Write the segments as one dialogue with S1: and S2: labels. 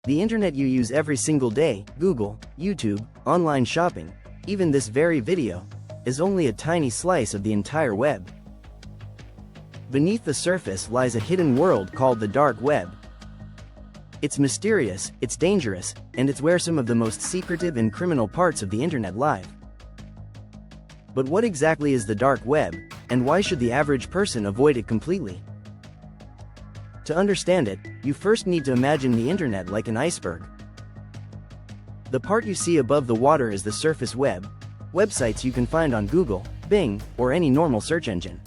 S1: The internet you use every single day, Google, YouTube, online shopping, even this very video, is only a tiny slice of the entire web. Beneath the surface lies a hidden world called the dark web. It's mysterious, it's dangerous, and it's where some of the most secretive and criminal parts of the internet live. But what exactly is the dark web, and why should the average person avoid it completely? To understand it, you first need to imagine the internet like an iceberg. The part you see above the water is the surface web, websites you can find on Google, Bing, or any normal search engine.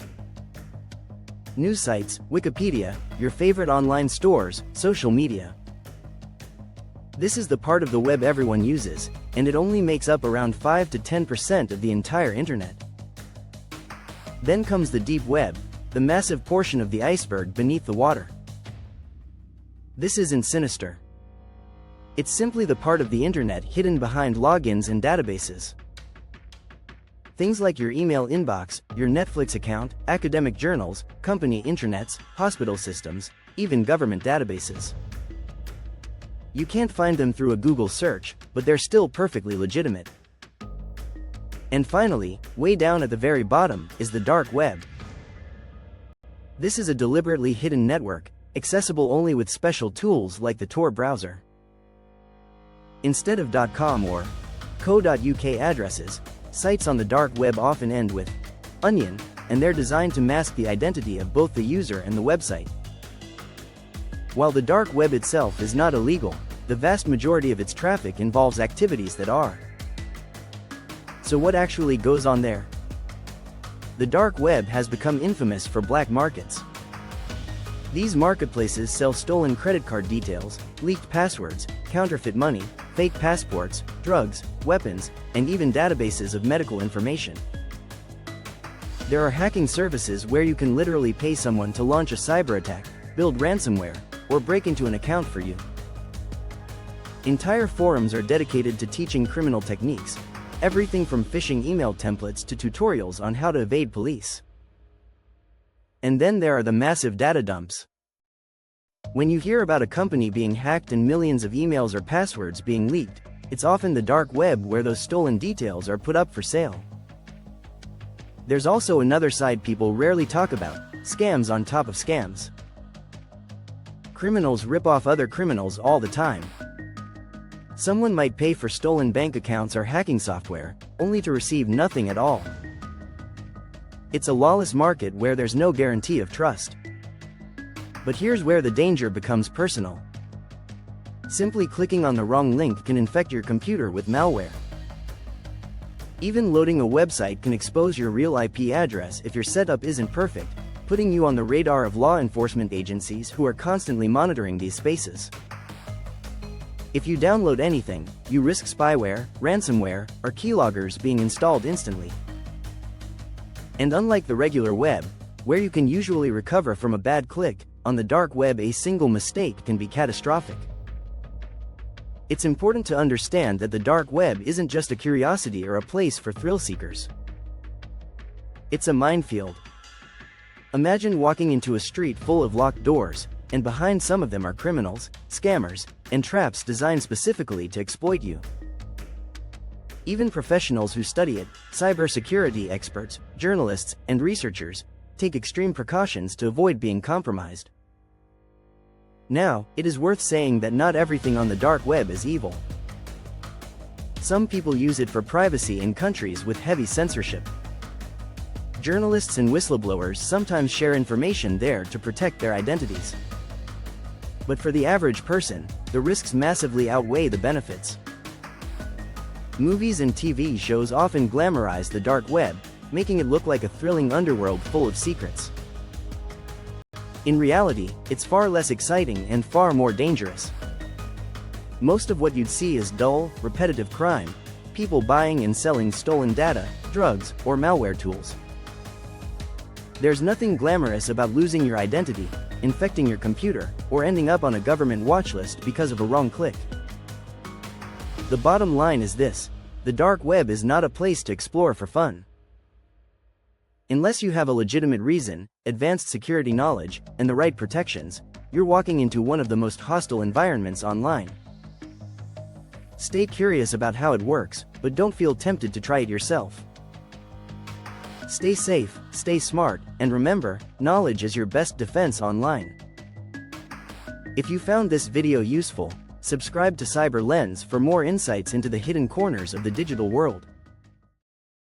S1: News sites, Wikipedia, your favorite online stores, social media. This is the part of the web everyone uses, and it only makes up around 5 to 10% of the entire internet. Then comes the deep web, the massive portion of the iceberg beneath the water. This isn't sinister. It's simply the part of the internet hidden behind logins and databases. Things like your email inbox, your Netflix account, academic journals, company intranets, hospital systems, even government databases. You can't find them through a Google search, but they're still perfectly legitimate. And finally, way down at the very bottom, is the dark web. This is a deliberately hidden network, accessible only with special tools like the Tor browser. Instead of .com or .co.uk addresses, sites on the dark web often end with onion, and they're designed to mask the identity of both the user and the website. While the dark web itself is not illegal, the vast majority of its traffic involves activities that are. So what actually goes on there? The dark web has become infamous for black markets. These marketplaces sell stolen credit card details, leaked passwords, counterfeit money, fake passports, drugs, weapons, and even databases of medical information. There are hacking services where you can literally pay someone to launch a cyber attack, build ransomware, or break into an account for you. Entire forums are dedicated to teaching criminal techniques, everything from phishing email templates to tutorials on how to evade police. And then there are the massive data dumps. When you hear about a company being hacked and millions of emails or passwords being leaked, it's often the dark web where those stolen details are put up for sale. There's also another side people rarely talk about: scams on top of scams. Criminals rip off other criminals all the time. Someone might pay for stolen bank accounts or hacking software, only to receive nothing at all. It's a lawless market where there's no guarantee of trust. But here's where the danger becomes personal. Simply clicking on the wrong link can infect your computer with malware. Even loading a website can expose your real IP address if your setup isn't perfect, putting you on the radar of law enforcement agencies who are constantly monitoring these spaces. If you download anything, you risk spyware, ransomware, or keyloggers being installed instantly. And unlike the regular web, where you can usually recover from a bad click, on the dark web a single mistake can be catastrophic. It's important to understand that the dark web isn't just a curiosity or a place for thrill seekers. It's a minefield. Imagine walking into a street full of locked doors, and behind some of them are criminals, scammers, and traps designed specifically to exploit you. Even professionals who study it, cybersecurity experts, journalists, and researchers, take extreme precautions to avoid being compromised. Now, it is worth saying that not everything on the dark web is evil. Some people use it for privacy in countries with heavy censorship. Journalists and whistleblowers sometimes share information there to protect their identities. But for the average person, the risks massively outweigh the benefits. Movies and TV shows often glamorize the dark web, making it look like a thrilling underworld full of secrets. In reality, it's far less exciting and far more dangerous. Most of what you'd see is dull, repetitive crime, people buying and selling stolen data, drugs, or malware tools. There's nothing glamorous about losing your identity, infecting your computer, or ending up on a government watch list because of a wrong click. The bottom line is this: the dark web is not a place to explore for fun. Unless you have a legitimate reason, advanced security knowledge, and the right protections, you're walking into one of the most hostile environments online. Stay curious about how it works, but don't feel tempted to try it yourself. Stay safe, stay smart, and remember, knowledge is your best defense online. If you found this video useful, subscribe to CyberLens for more insights into the hidden corners of the digital world.